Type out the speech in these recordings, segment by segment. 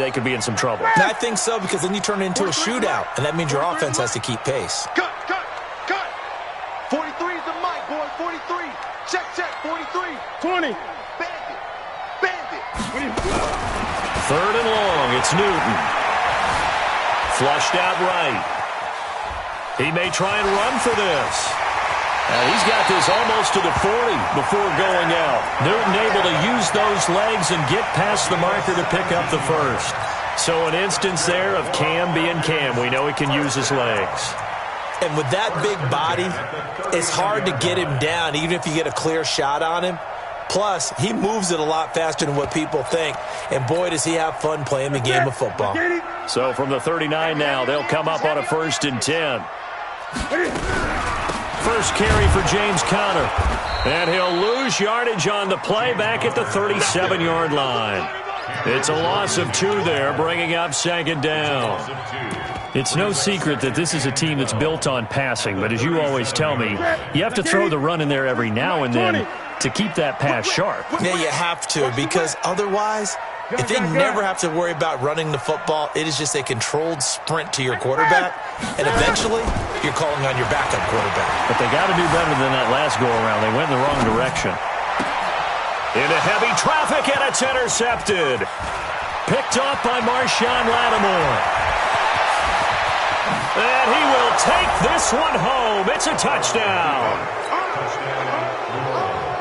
they could be in some trouble. I think so, because then you turn it into a shootout, and that means your offense has to keep pace. Cut. 43 is the mic, boy. 43. Check. 43. 20. Bandit. 3rd and long. It's Newton. Flushed out right. He may try and run for this. He's got this almost to the 40 before going out. Newton able to use those legs and get past the marker to pick up the first. So an instance there of Cam being Cam. We know he can use his legs. And with that big body, it's hard to get him down, even if you get a clear shot on him. Plus, he moves it a lot faster than what people think. And boy, does he have fun playing the game of football. So from the 39 now, they'll come up on a 1st and 10. First carry for James Conner. And he'll lose yardage on the play back at the 37-yard line. It's a loss of 2 there, bringing up 2nd down. It's no secret that this is a team that's built on passing, but as you always tell me, you have to throw the run in there every now and then to keep that pass sharp. Yeah, you have to, because otherwise, if they never have to worry about running the football, it is just a controlled sprint to your quarterback, and eventually, you're calling on your backup quarterback. But they got to do better than that last go-around. They went in the wrong direction. Into heavy traffic, and it's intercepted. Picked off by Marshawn Lattimore. And he will take this one home. It's a touchdown.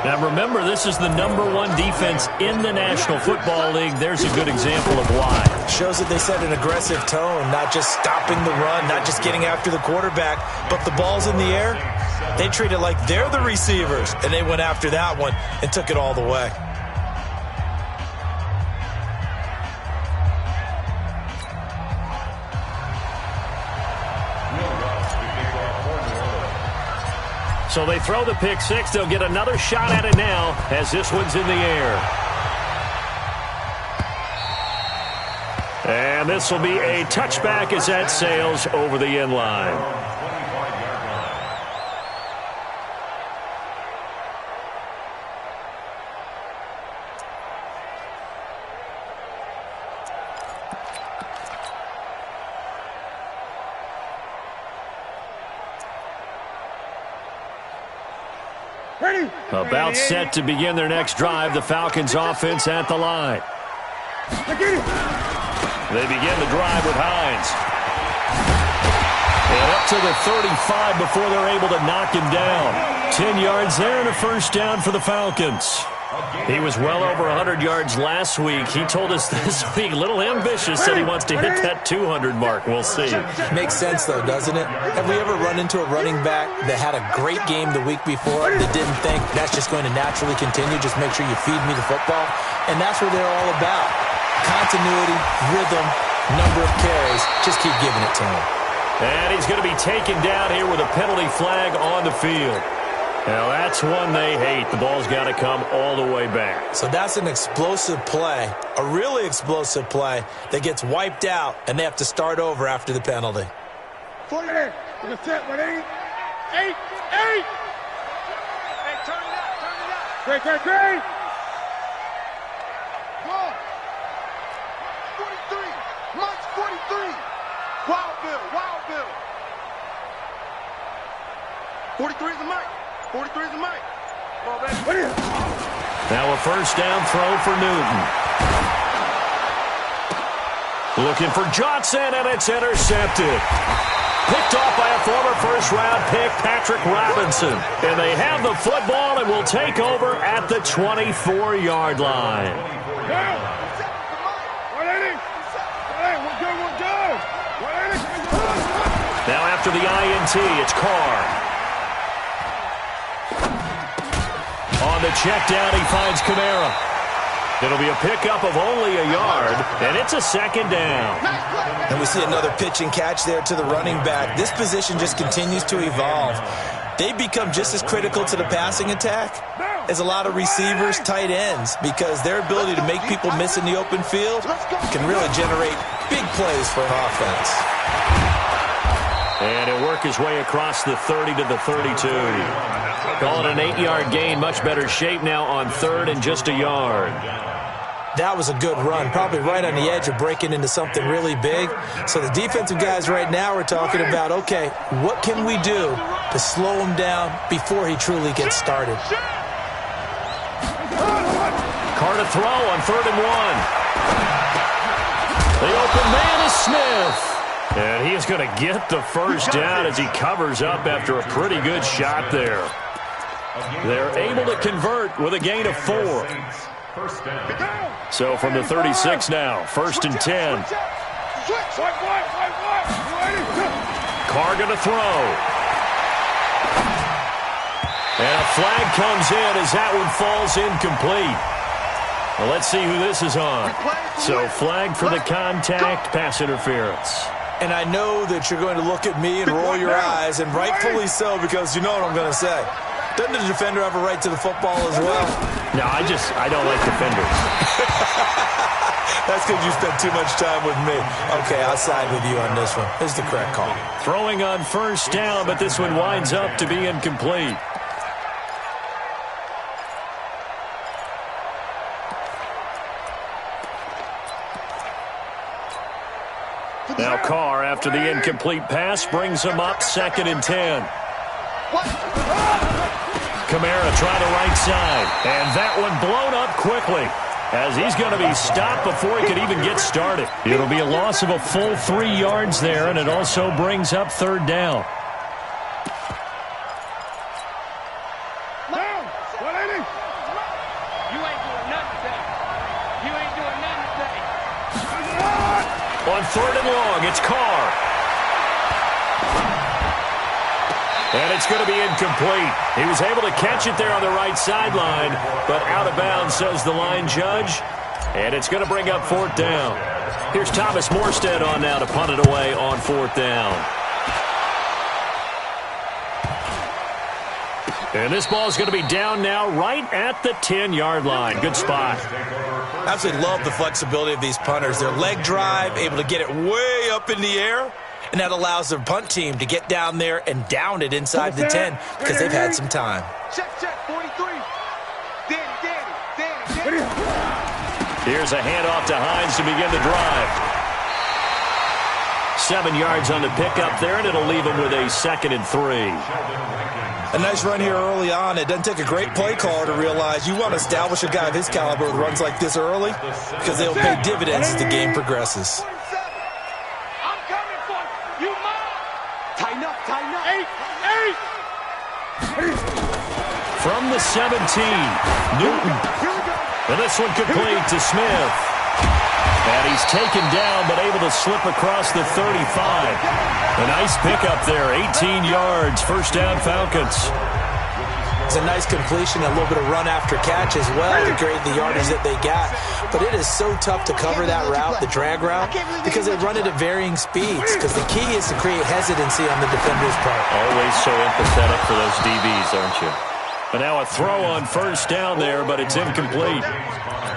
Now remember, this is the #1 defense in the National Football League. There's a good example of why. Shows that they set an aggressive tone, not just stopping the run, not just getting after the quarterback, but the ball's in the air. They treat it like they're the receivers, and they went after that one and took it all the way. So they throw the pick six. They'll get another shot at it now as this one's in the air. And this will be a touchback as that sails over the end line. About set to begin their next drive. The Falcons offense at the line. They begin the drive with Hines. And up to the 35 before they're able to knock him down. 10 yards there and a first down for the Falcons. He was well over 100 yards last week. He told us this week, a little ambitious, said he wants to hit that 200 mark. We'll see. Makes sense, though, doesn't it? Have we ever run into a running back that had a great game the week before that didn't think that's just going to naturally continue? Just make sure you feed me the football. And that's what they're all about. Continuity, rhythm, number of carries. Just keep giving it to him. And he's going to be taken down here with a penalty flag on the field. Now, that's one they hate. The ball's got to come all the way back. So that's an explosive play, a really explosive play that gets wiped out, and they have to start over after the penalty. 48. We're set. 180. 8. Hey, turn it out. Great. Come on. 43. Mike's 43. Wild Bill. 43 is the mic. 43 is the mic. Well, now a first down throw for Newton. Looking for Johnson, and it's intercepted. Picked off by a former first-round pick, Patrick Robinson. And they have the football and will take over at the 24-yard line. Now after the INT, it's Carr. On the check down, he finds Kamara. It'll be a pickup of only a yard, and it's a second down. And we see another pitch and catch there to the running back. This position just continues to evolve. They become just as critical to the passing attack as a lot of receivers, tight ends, because their ability to make people miss in the open field can really generate big plays for an offense. And he'll work his way across the 30 to the 32. Call it an 8-yard gain. Much better shape now on third and just a yard. That was a good run, probably right on the edge of breaking into something really big. So the defensive guys right now are talking about, okay, what can we do to slow him down before he truly gets started? Carr to throw on 3rd and 1. The open man is Smith. And he is going to get the first down as he covers up after a pretty good shot there. They're able to convert with a gain of 4. So from the 36 now, 1st and 10. Carr going to throw. And a flag comes in as that one falls incomplete. Well, let's see who this is on. So flag for the contact, pass interference. And I know that you're going to look at me and roll your eyes, and rightfully so, because you know what I'm going to say. Doesn't the defender have a right to the football as well? No, I don't like defenders. That's because you spent too much time with me. Okay, I'll side with you on this one. This is the correct call. Throwing on 1st down, but this one winds up to be incomplete. Now Carr, after the incomplete pass, brings him up 2nd and 10. Kamara trying to right side, and that one blown up quickly as he's going to be stopped before he could even get started. It'll be a loss of a full 3 yards there, and it also brings up 3rd down. On 3rd and long, it's Carr. And it's going to be incomplete. He was able to catch it there on the right sideline, but out of bounds, says the line judge. And it's going to bring up 4th down. Here's Thomas Morstead on now to punt it away on 4th down. And this ball is going to be down now right at the 10-yard line. Good spot. Absolutely love the flexibility of these punters. Their leg drive, able to get it way up in the air, and that allows their punt team to get down there and down it inside the 10 because they've had some time. Check, 43. Danny. Here's a handoff to Hines to begin the drive. 7 yards on the pickup there, and it'll leave him with a 2nd and 3. A nice run here early on. It doesn't take a great play caller to realize you want to establish a guy of his caliber with runs like this early because they'll pay dividends as the game progresses. I'm coming for you. Tighten up. 8. From the 17, Newton. And this one complete to Smith. And he's taken down, but able to slip across the 35. A nice pickup there, 18 yards, 1st down Falcons. It's a nice completion, a little bit of run after catch as well to create the yardage that they got. But it is so tough to cover that route, the drag route, because they run it at varying speeds. Because the key is to create hesitancy on the defender's part. Always so empathetic for those DBs, aren't you? But now a throw on 1st down there, but it's incomplete.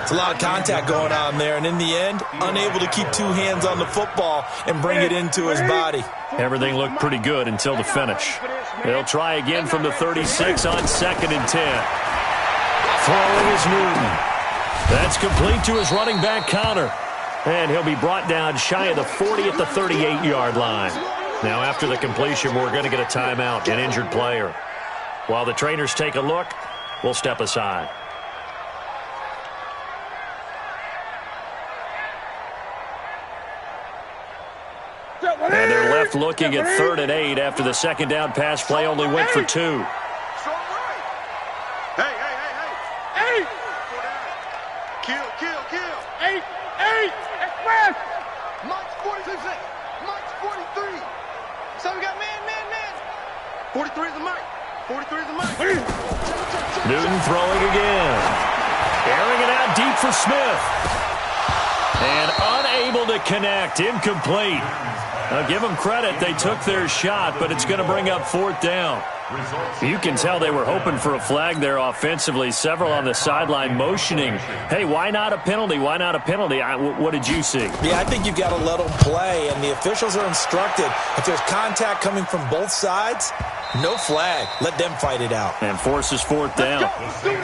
It's a lot of contact going on there, and in the end, unable to keep 2 hands on the football and bring it into his body. Everything looked pretty good until the finish. They'll try again from the 36 on 2nd and 10. Throwing is Newton. That's complete to his running back Connor. And he'll be brought down shy of the 40 at the 38-yard line. Now after the completion, we're going to get a timeout, an injured player. While the trainers take a look, we'll step aside. And they're left looking at 3rd and 8 after the 2nd down pass play only went for 2. Hey. Kill. 8. Express. March 46. March 43. So we got man. 43 is the mic. 43 is the mic. Newton throwing again. Airing it out deep for Smith. And unable to connect. Incomplete. Now, give them credit. They took their shot, but it's going to bring up 4th down. You can tell they were hoping for a flag there offensively. Several on the sideline motioning, hey, why not a penalty? Why not a penalty? What did you see? Yeah, I think you've got to let them play, and the officials are instructed. If there's contact coming from both sides, no flag. Let them fight it out. And forces 4th down. Let's go.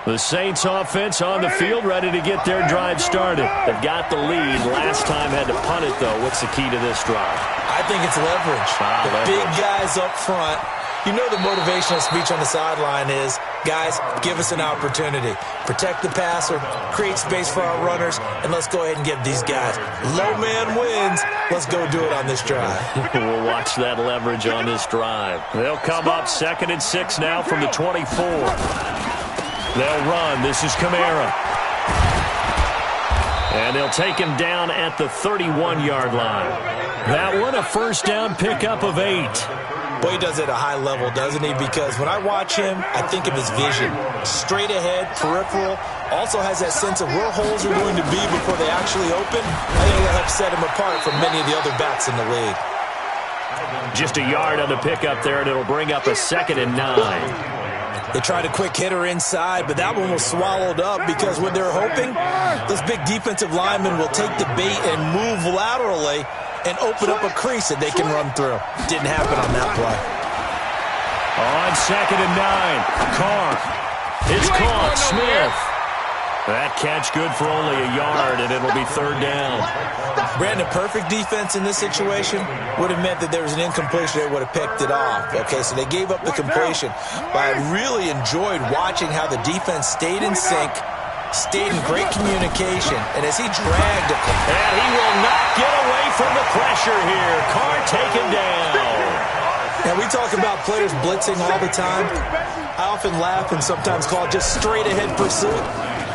The Saints offense on the field, ready to get their drive started. They've got the lead. Last time had to punt it, though. What's the key to this drive? I think it's leverage. The big guys up front. You know the motivational speech on the sideline is, guys, give us an opportunity. Protect the passer, create space for our runners, and let's go ahead and give these guys. Low man wins. Let's go do it on this drive. We'll watch that leverage on this drive. They'll come up 2nd and 6 now from the 24. They'll run. This is Kamara. And they'll take him down at the 31-yard line. That one, a first down pickup of 8. Boy, he does it at a high level, doesn't he? Because when I watch him, I think of his vision. Straight ahead, peripheral. Also has that sense of where holes are going to be before they actually open. I think that helps set him apart from many of the other backs in the league. Just a yard on the pickup there, and it'll bring up a 2nd and 9. They tried a quick hitter inside, but that one was swallowed up because when they're hoping, those big defensive linemen will take the bait and move laterally and open up a crease that they can run through. Didn't happen on that play. On 2nd and 9, Carr. It's caught. Smith. That catch good for only a yard, and it'll be 3rd down. Brandon, perfect defense in this situation would have meant that there was an incompletion. They would have picked it off. Okay, so they gave up the completion. But I really enjoyed watching how the defense stayed in sync, stayed in great communication, and as he dragged it. And he will not get away from the pressure here. Carr taken down. And we talk about players blitzing all the time. I often laugh and sometimes call it just straight-ahead pursuit.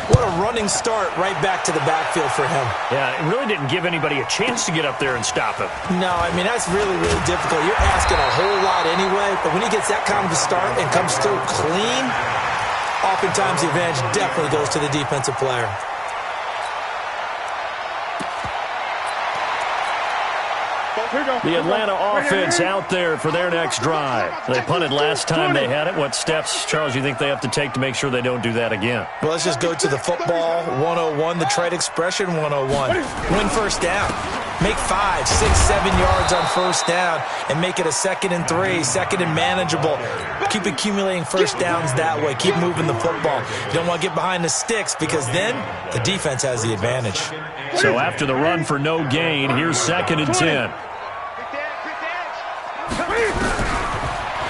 What a running start right back to the backfield for him. Yeah, it really didn't give anybody a chance to get up there and stop him. No, I mean, that's really, really difficult. You're asking a whole lot anyway, but when he gets that kind of a start and comes through clean, oftentimes the advantage definitely goes to the defensive player. The Atlanta offense out there for their next drive. They punted last time they had it. What steps, Charles, you think they have to take to make sure they don't do that again? Well, let's just go to the football 101, the trade expression 101. Win first down. Make 5, 6, 7 yards on first down and make it a 2nd and 3, 2nd and manageable. Keep accumulating first downs that way. Keep moving the football. You don't want to get behind the sticks because then the defense has the advantage. So after the run for no gain, here's 2nd and 10.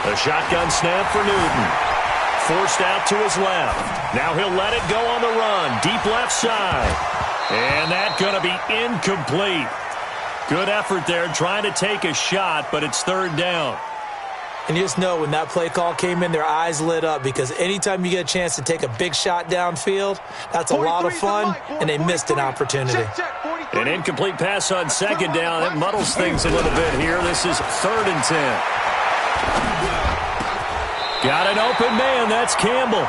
A shotgun snap for Newton. Forced out to his left. Now he'll let it go on the run. Deep left side. And that's going to be incomplete. Good effort there trying to take a shot, but it's 3rd down. And you just know when that play call came in, their eyes lit up because anytime you get a chance to take a big shot downfield, that's a lot of fun, and they missed an opportunity. An incomplete pass on 2nd down. It muddles things a little bit here. This is 3rd and 10. Got an open man. That's Campbell.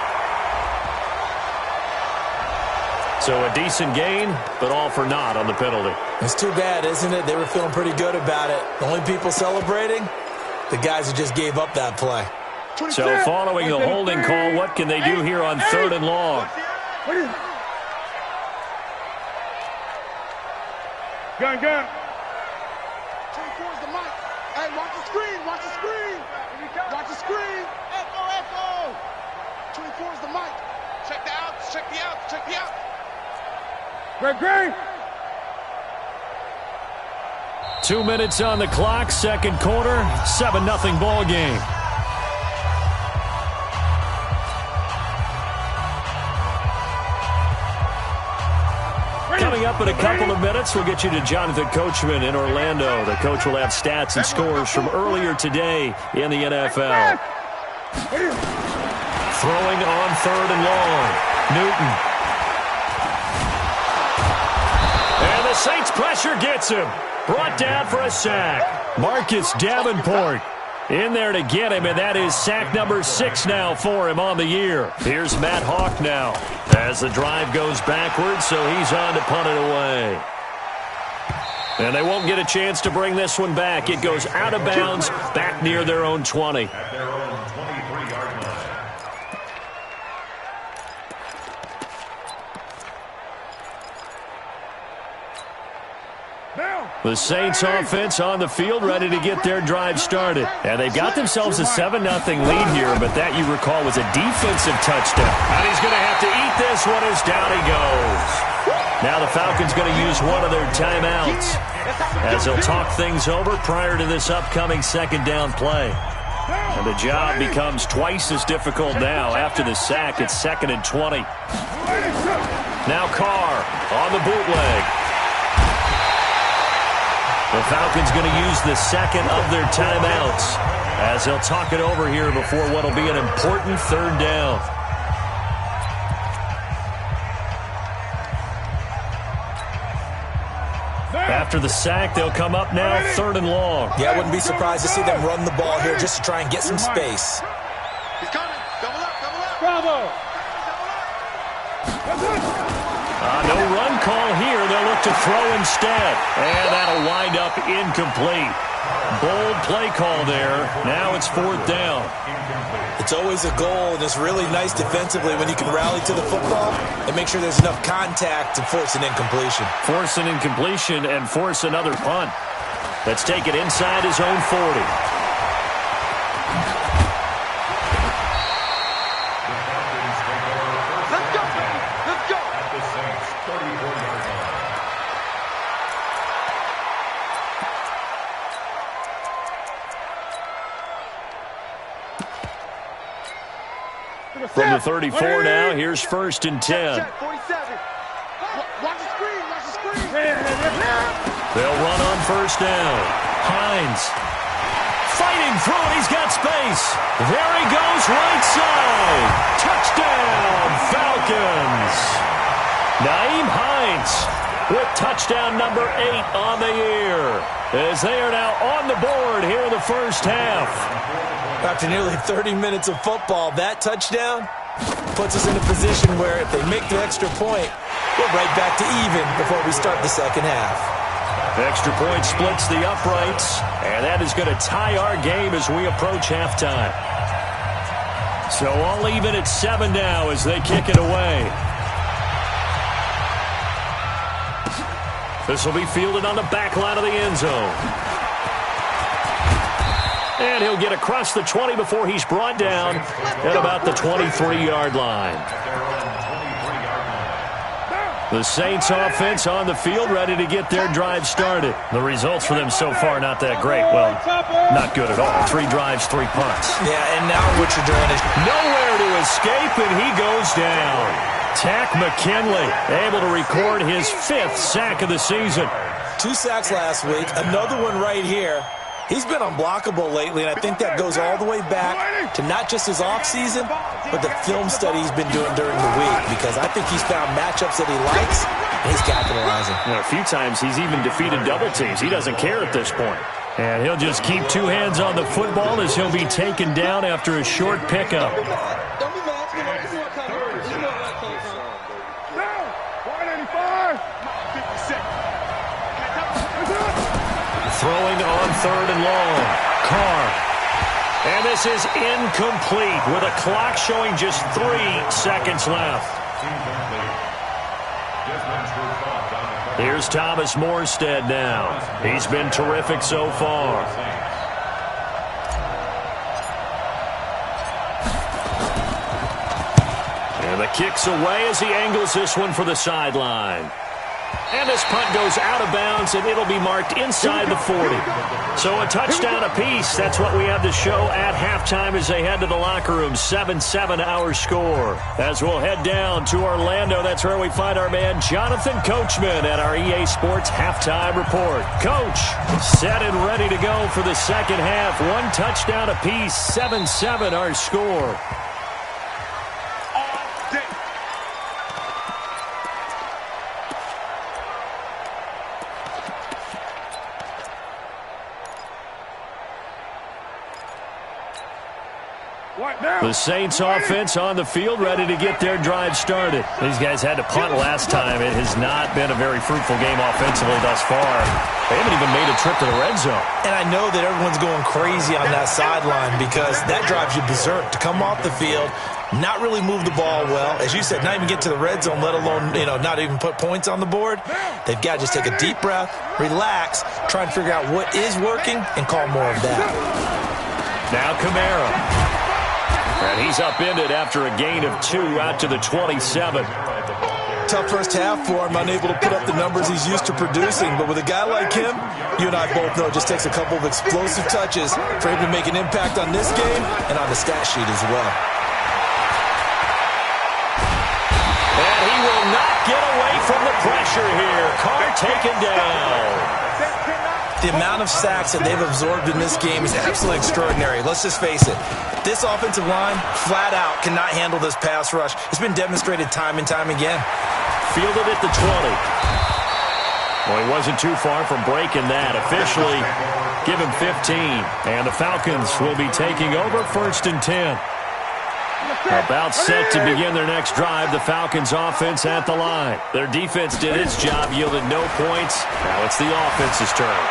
So a decent gain, but all for naught on the penalty. It's too bad, isn't it? They were feeling pretty good about it. The only people celebrating, the guys who just gave up that play. So following the holding call, what can they do here on 3rd and long? Gun. 24 is the mic. Hey, watch the screen. Watch the screen. Watch the screen. Echo. 24 is the mic. Check the outs. Check the outs. Check the outs. Great. 2 minutes on the clock, 2nd quarter, 7-0 ball game. Coming up in a couple of minutes, we'll get you to Jonathan Coachman in Orlando. The coach will have stats and scores from earlier today in the NFL. Throwing on 3rd and long. Newton. And the Saints pressure gets him. Brought down for a sack. Marcus Davenport in there to get him, and that is sack number 6 now for him on the year. Here's Matt Hawk now as the drive goes backwards, so he's on to punt it away. And they won't get a chance to bring this one back. It goes out of bounds, back near their own 20. The Saints offense on the field, ready to get their drive started. And they've got themselves a 7-0 lead here, but that, you recall, was a defensive touchdown. And he's going to have to eat this one as down he goes. Now the Falcons going to use one of their timeouts as they'll talk things over prior to this upcoming second down play. And the job becomes twice as difficult now. After the sack, it's 2nd and 20. Now Carr on the bootleg. The Falcons going to use the second of their timeouts as they'll talk it over here before what will be an important third down. After the sack, they'll come up now 3rd and long. Yeah, I wouldn't be surprised to see them run the ball here just to try and get some space. He's coming. Double up, double up. Bravo. No run call here. They'll look to throw instead. And that'll wind up incomplete. Bold play call there. Now it's 4th down. It's always a goal, and it's really nice defensively when you can rally to the football and make sure there's enough contact to force an incompletion. Force an incompletion and force another punt. Let's take it inside his own 40. Let's go. Let's go. From the 34 now, here's 1st and 10. Check, 47. Watch the screen. Watch the screen. They'll run on 1st down. Hines fighting through it. He's got space. There he goes, right side. Touchdown, Falcons. Nyheim Hines with touchdown number 8 on the year, as they are now on the board here in the first half. After nearly 30 minutes of football, that touchdown puts us in a position where if they make the extra point, we're right back to even before we start the second half. Extra point splits the uprights, and that is going to tie our game as we approach halftime. So all even at 7 now as they kick it away. This will be fielded on the back line of the end zone. And he'll get across the 20 before he's brought down at about the 23-yard line. The Saints offense on the field, ready to get their drive started. The results for them so far not that great. Well, not good at all. 3 drives, 3 punts. Yeah, and now what you're doing is Nowhere to escape, and he goes down. Tack McKinley able to record his 5th sack of the season. 2 sacks last week, another one right here. He's been unblockable lately, and I think that goes all the way back to not just his offseason, but the film study he's been doing during the week, because I think he's found matchups that he likes, and he's capitalizing. A few times he's even defeated double teams. He doesn't care at this point. And he'll just keep 2 hands on the football as he'll be taken down after a short pickup. Don't be mad. You know what coming. You know what coming from. 185. 56. Throwing on 3rd and long. Carr. And this is incomplete with a clock showing just 3 seconds left. Here's Thomas Morstead now. He's been terrific so far. And the kick's away as he angles this one for the sideline. And this punt goes out of bounds, and it'll be marked inside the 40. So a touchdown apiece. That's what we have to show at halftime as they head to the locker room. 7-7 our score. As we'll head down to Orlando, that's where we find our man Jonathan Coachman at our EA Sports Halftime Report. Coach, set and ready to go for the second half. 1 touchdown apiece. 7-7 our score. What? The Saints offense on the field, ready to get their drive started. These guys had to punt last time. It has not been a very fruitful game offensively thus far. They haven't even made a trip to the red zone. And I know that everyone's going crazy on that sideline because that drives you berserk to come off the field, not really move the ball well. As you said, not even get to the red zone, let alone, not even put points on the board. They've got to just take a deep breath, relax, try and figure out what is working, and call more of that. Now Kamara. And he's upended after a gain of 2 out to the 27. Tough first half for him, unable to put up the numbers he's used to producing. But with a guy like him, you and I both know it just takes a couple of explosive touches for him to make an impact on this game and on the stat sheet as well. And he will not get away from the pressure here. Carr taken down. The amount of sacks that they've absorbed in this game is absolutely extraordinary. Let's just face it. This offensive line, flat out, cannot handle this pass rush. It's been demonstrated time and time again. Fielded at the 20. Well, he wasn't too far from breaking that. Officially, give him 15. And the Falcons will be taking over 1st and 10. About set to begin their next drive, the Falcons offense at the line. Their defense did its job, yielded no points. Now it's the offense's turn.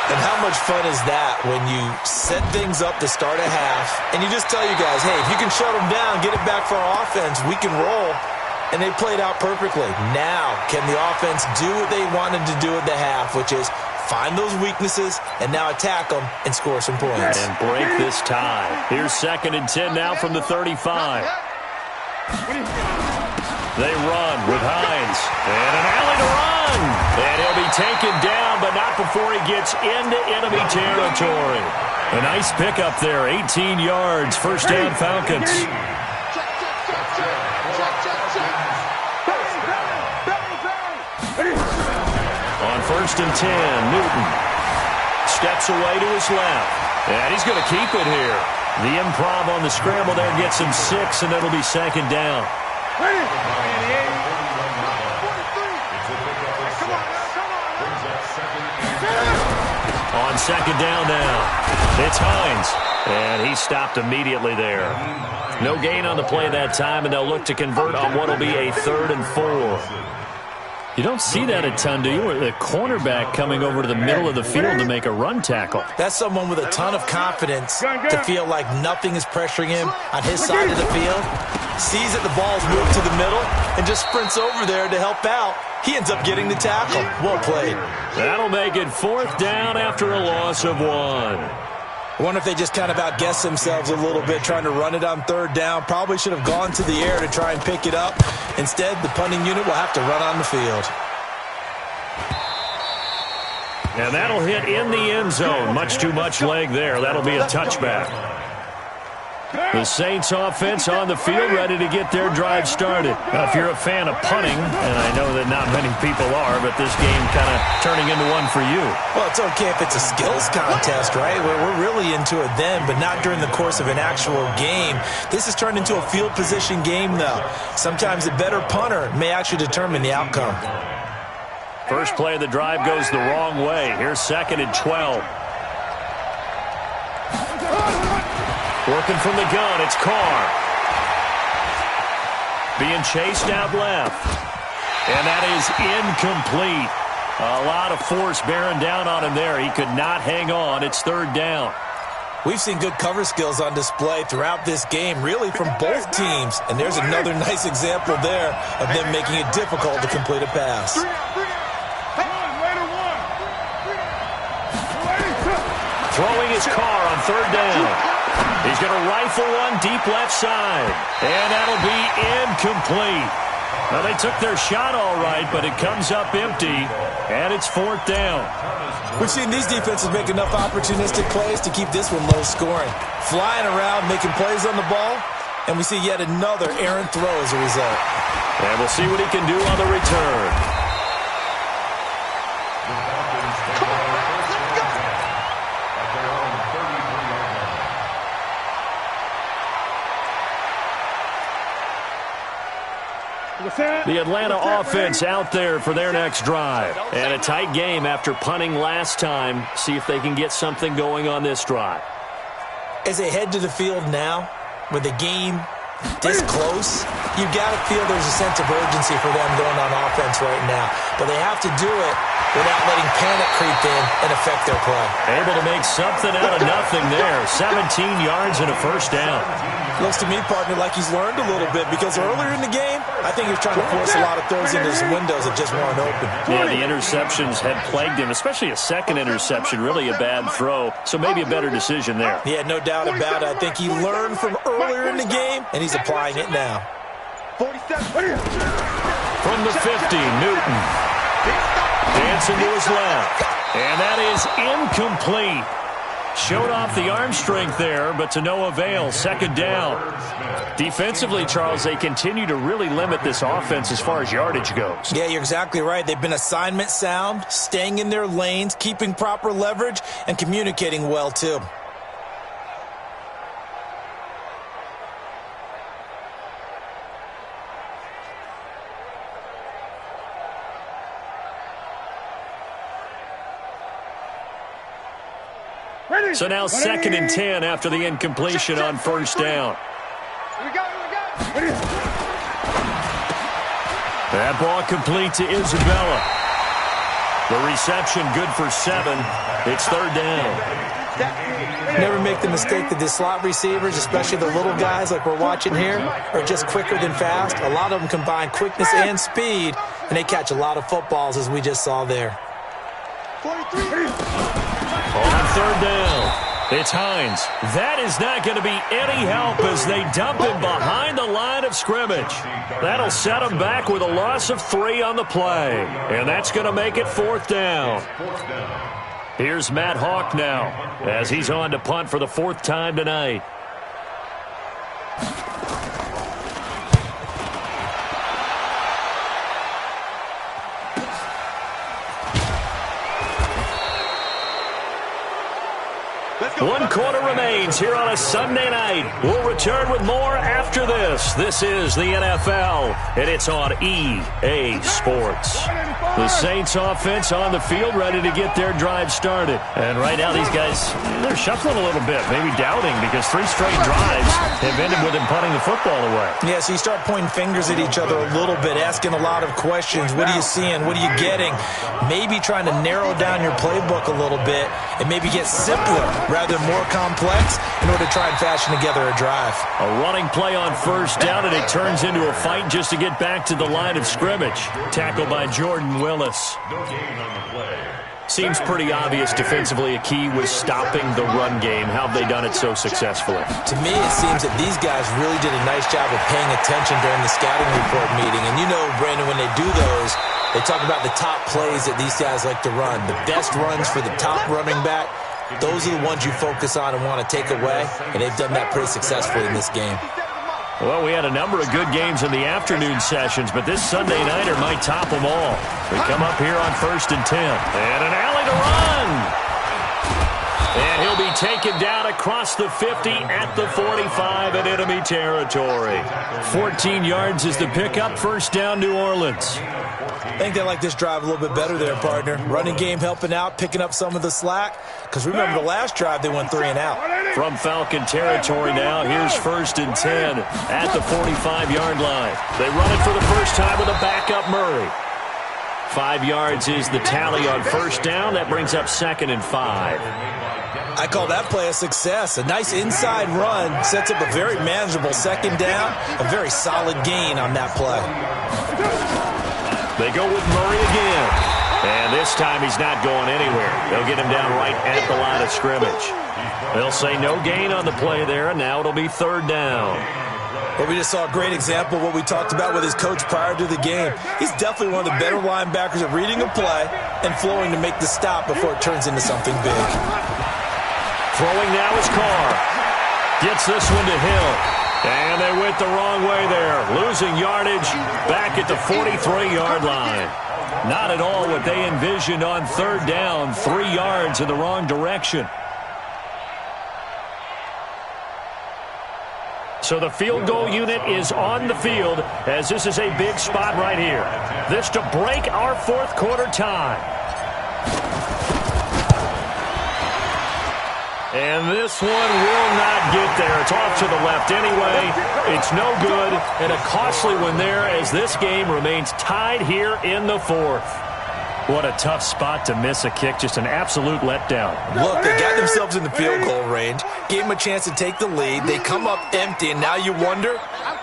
And how much fun is that when you set things up to start a half and you just tell you guys, hey, if you can shut them down, get it back for our offense, we can roll. And they played out perfectly. Now, can the offense do what they wanted to do at the half, which is find those weaknesses and now attack them and score some points. And break this tie. Here's 2nd and 10 now from the 35. They run with Hines. And an alley to run. And he'll be taken down, but not before he gets into enemy territory. A nice pickup there, 18 yards, 1st down Falcons. On 1st and 10, Newton steps away to his left. And he's going to keep it here. The improv on the scramble there gets him 6, and it'll be 2nd down. On 2nd down now, it's Hines. And he stopped immediately there. No gain on the play that time, and they'll look to convert on what will be a 3rd and 4. You don't see that a ton, do you? Or the cornerback coming over to the middle of the field to make a run tackle. That's someone with a ton of confidence to feel like nothing is pressuring him on his side of the field. Sees that the ball's moved to the middle and just sprints over there to help out. He ends up getting the tackle. Well played. That'll make it 4th down after a loss of 1. I wonder if they just kind of outguessed themselves a little bit trying to run it on 3rd down. Probably should have gone to the air to try and pick it up. Instead, the punting unit will have to run on the field. And that'll hit in the end zone. Much too much leg there. That'll be a touchback. The Saints offense on the field ready to get their drive started. Now, if you're a fan of punting, and I know that not many people are, but this game kind of turning into one for you. Well, it's okay if it's a skills contest, right? We're really into it then, but not during the course of an actual game. This has turned into a field position game, though. Sometimes the better punter may actually determine the outcome. First play of the drive goes the wrong way. Here's 2nd and 12. Working from the gun, it's Carr. Being chased out left. And that is incomplete. A lot of force bearing down on him there. He could not hang on. It's 3rd down. We've seen good cover skills on display throughout this game, really from both teams. And there's another nice example there of them making it difficult to complete a pass. Throwing his Carr on 3rd down. He's going to rifle one deep left side. And that'll be incomplete. Well, they took their shot all right, but it comes up empty. And it's 4th down. We've seen these defenses make enough opportunistic plays to keep this one low scoring. Flying around, making plays on the ball. And we see yet another errant throw as a result. And we'll see what he can do on the return. The Atlanta offense out there for their next drive. And a tight game after punting last time. See if they can get something going on this drive. As they head to the field now, with a game this close, you got to feel there's a sense of urgency for them going on offense right now. But they have to do it without letting panic creep in and affect their play. Able to make something out of nothing there. 17 yards and a first down. Looks to me, partner, like he's learned a little bit because earlier in the game, I think he was trying to force a lot of throws into some windows that just weren't open. Yeah, the interceptions had plagued him, especially a second interception, really a bad throw. So maybe a better decision there. Yeah, no doubt about it. I think he learned from earlier in the game, and he's applying it now. 47. From the 50, Newton. Dancing to his left. And that is incomplete. Showed off the arm strength there, but to no avail. Second down. Defensively, Charles, they continue to really limit this offense as far as yardage goes. Yeah, you're exactly right. They've been assignment sound, staying in their lanes, keeping proper leverage, and communicating well, too. So now 2nd and 10 after the incompletion on first down. That ball complete to Isabella. The reception good for 7. It's third down. Never make the mistake that the slot receivers, especially the little guys like we're watching here, are just quicker than fast. A lot of them combine quickness and speed, and they catch a lot of footballs, as we just saw there. 43. On third down, it's Hines. That is not going to be any help as they dump him behind the line of scrimmage. That'll set him back with a loss of 3 on the play. And that's going to make it fourth down. Here's Matt Hawk now as he's on to punt for the 4th time tonight. One quarter remains here on a Sunday night. We'll return with more after this. This is the NFL, and it's on EA Sports. The Saints offense on the field, ready to get their drive started. And right now, these guys, they're shuffling a little bit, maybe doubting, because 3 straight drives have ended with them punting the football away. Yeah, so you start pointing fingers at each other a little bit, asking a lot of questions. What are you seeing? What are you getting? Maybe trying to narrow down your playbook a little bit and maybe get simpler rather than more complex in order to try and fashion together a drive. A running play on first down, and it turns into a fight just to get back to the line of scrimmage. Tackled by Jordan Willis. Seems pretty obvious defensively a key was stopping the run game. How have they done it so successfully? To me, it seems that these guys really did a nice job of paying attention during the scouting report meeting. And you know, Brandon, when they do those, they talk about the top plays that these guys like to run. The best runs for the top running back, those are the ones you focus on and want to take away. And they've done that pretty successfully in this game. Well, we had a number of good games in the afternoon sessions, but this Sunday nighter might top them all. We come up here on 1st and 10. And an alley to run. And he'll be taken down across the 50 at the 45 in enemy territory. 14 yards is the pickup. First down, New Orleans. I think they like this drive a little bit better there, partner. Running game helping out, picking up some of the slack. Because remember the last drive, they went 3 and out. From Falcon territory now, here's 1st and 10 at the 45-yard line. They run it for the first time with a backup Murray. 5 yards is the tally on first down. That brings up 2nd and 5. I call that play a success. A nice inside run sets up a very manageable second down. A very solid gain on that play. They go with Murray again. And this time he's not going anywhere. They'll get him down right at the line of scrimmage. They'll say no gain on the play there, and now it'll be 3rd down. Well, we just saw a great example of what we talked about with his coach prior to the game. He's definitely one of the better linebackers at reading a play and flowing to make the stop before it turns into something big. Throwing now is Carr. Gets this one to Hill. And they went the wrong way there. Losing yardage back at the 43-yard line. Not at all what they envisioned on 3rd down. 3 yards in the wrong direction. So the field goal unit is on the field as this is a big spot right here. This to break our 4th quarter tie. And this one will not get there. It's off to the left anyway. It's no good, and a costly one there as this game remains tied here in the fourth. What a tough spot to miss a kick. Just an absolute letdown. Look, they got themselves in the field goal range, gave them a chance to take the lead. They come up empty, and now you wonder,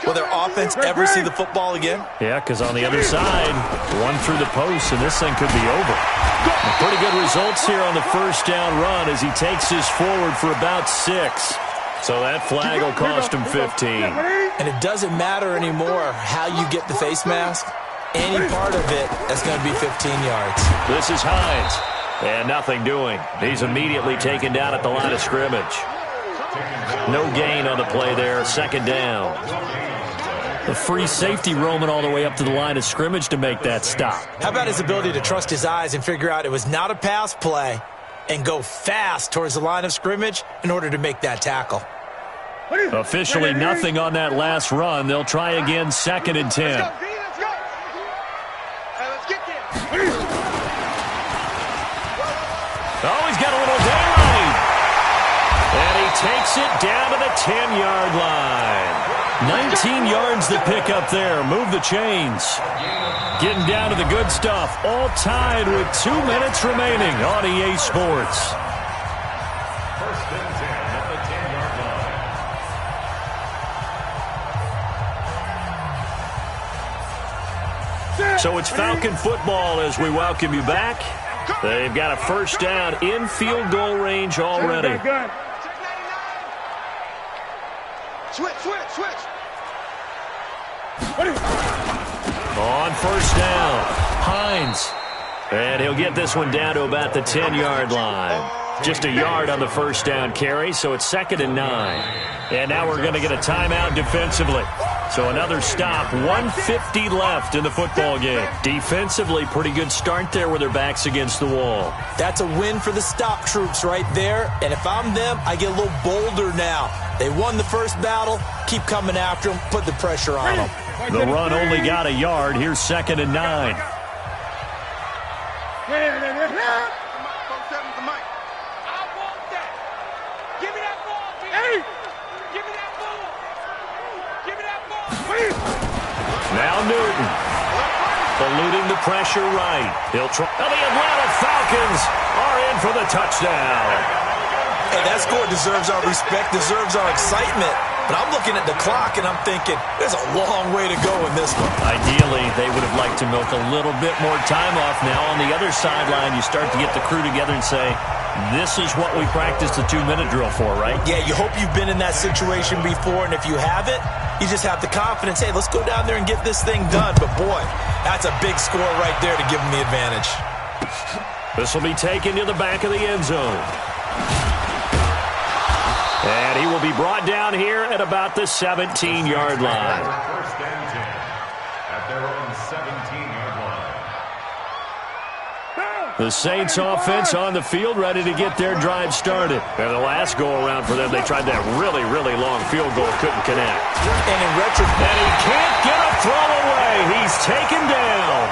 will their offense ever see the football again? Yeah, because on the other side, one through the post, and this thing could be over. And pretty good results here on the first down run as he takes this forward for about 6. So that flag will cost him 15. And it doesn't matter anymore how you get the face mask. Any part of it, that's going to be 15 yards. This is Hines. And nothing doing. He's immediately taken down at the line of scrimmage. No gain on the play there. Second down. The free safety roaming all the way up to the line of scrimmage to make that stop. How about his ability to trust his eyes and figure out it was not a pass play and go fast towards the line of scrimmage in order to make that tackle? Officially nothing on that last run. They'll try again, 2nd and 10. Oh, he's got a little daylight. And he takes it down to the 10-yard line. 19 yards to pick up there. Move the chains. Getting down to the good stuff. All tied with 2 minutes remaining on EA Sports. First and 10 at the 10-yard line. So it's Falcon football as we welcome you back. They've got a first down in field goal range already. Switch. On first down, Hines. And he'll get this one down to about the 10-yard line. Just a yard on the first down carry, so it's 2nd and 9. And now we're going to get a timeout defensively. So another stop, 1:50 left in the football game. Defensively, pretty good start there with their backs against the wall. That's a win for the stop troops right there. And if I'm them, I get a little bolder now. They won the first battle. Keep coming after them. Put the pressure on them. The run only got a yard. Here's 2nd and 9. Now Newton. Eluding the pressure right. He'll try. And the Atlanta Falcons are in for the touchdown. Hey, that score deserves our respect, deserves our excitement. But I'm looking at the clock, and I'm thinking, there's a long way to go in this one. Ideally, they would have liked to milk a little bit more time off. Now on the other sideline, you start to get the crew together and say, this is what we practiced the 2-minute drill for, right? Yeah, you hope you've been in that situation before, and if you haven't, you just have the confidence, hey, let's go down there and get this thing done. But, boy, that's a big score right there to give them the advantage. This will be taken to the back of the end zone. And he will be brought down here at about the 17-yard line. First and 10 at their own 17-yard line. The Saints offense on the field ready to get their drive started. And the last go-around for them, they tried that really, really long field goal, couldn't connect. And in retrospect, And he can't get a throw away. He's taken down.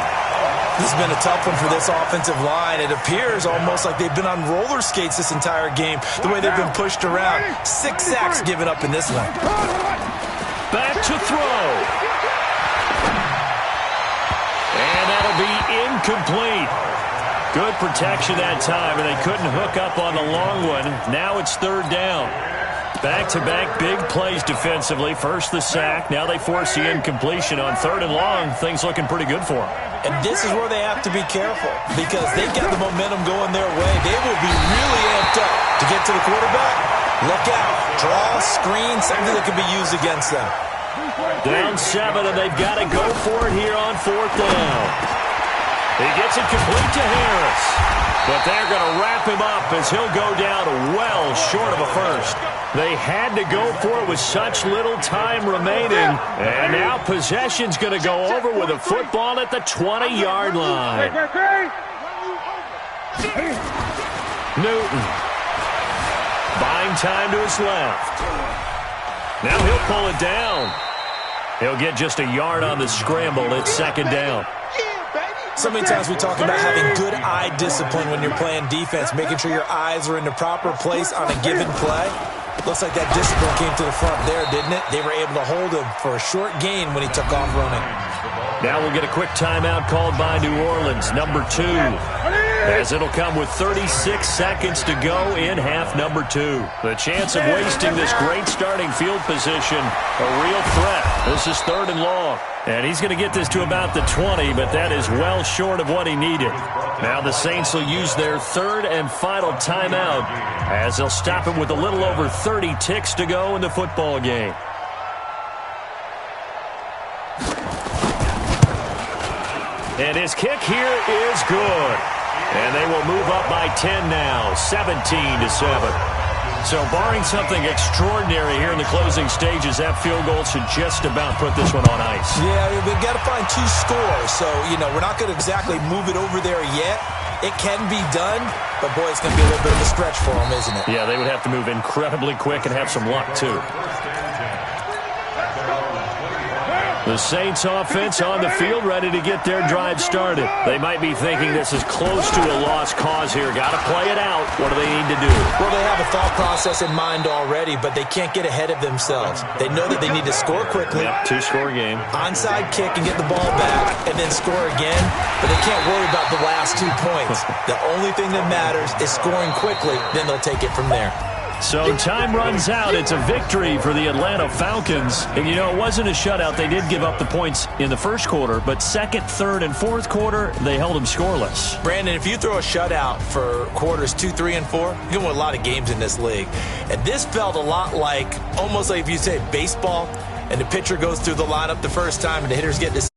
this has been a tough one for this offensive line. It appears almost like they've been on roller skates this entire game, the way they've been pushed around. 6 sacks given up in this one. Back to throw. And that'll be incomplete. Good protection that time, and they couldn't hook up on the long one. Now it's 3rd down. Back-to-back big plays defensively. First the sack. Now they force the incompletion on 3rd and long. Things looking pretty good for them. And this is where they have to be careful because they've got the momentum going their way. They will be really amped up to get to the quarterback. Look out. Draw, screen, something that can be used against them. Down 7, and they've got to go for it here on 4th down. He gets it complete to Harris. But they're going to wrap him up as he'll go down well short of a first. They had to go for it with such little time remaining. And now possession's going to go over with a football at the 20-yard line. Newton. Buying time to his left. Now he'll pull it down. He'll get just a yard on the scramble. It's 2nd down. So many times we talk about having good eye discipline when you're playing defense, making sure your eyes are in the proper place on a given play. Looks like that discipline came to the front there, didn't it? They were able to hold him for a short gain when he took off running. Now we'll get a quick timeout called by New Orleans, number 2. As it'll come with 36 seconds to go in half number 2. The chance of wasting this great starting field position, a real threat. This is 3rd and long. And he's going to get this to about the 20, but that is well short of what he needed. Now the Saints will use their 3rd and final timeout as they'll stop it with a little over 30 ticks to go in the football game. And his kick here is good. And they will move up by 10 now, 17-7. So barring something extraordinary here in the closing stages, that field goal should just about put this one on ice. Yeah, we've got to find 2 scores. So, we're not going to exactly move it over there yet. It can be done, but, boy, it's going to be a little bit of a stretch for them, isn't it? Yeah, they would have to move incredibly quick and have some luck, too. The Saints offense on the field, ready to get their drive started. They might be thinking this is close to a lost cause here. Got to play it out. What do they need to do? Well, they have a thought process in mind already, but they can't get ahead of themselves. They know that they need to score quickly. Yep, 2-score game. Onside kick and get the ball back and then score again, but they can't worry about the last 2 points. The only thing that matters is scoring quickly, then they'll take it from there. So time runs out. It's a victory for the Atlanta Falcons. And, it wasn't a shutout. They did give up the points in the first quarter, but second, third, and fourth quarter, they held them scoreless. Brandon, if you throw a shutout for quarters 2, 3, and 4, you're going to win a lot of games in this league. And this felt a lot like, almost like if you say baseball, and the pitcher goes through the lineup the first time, and the hitters get this.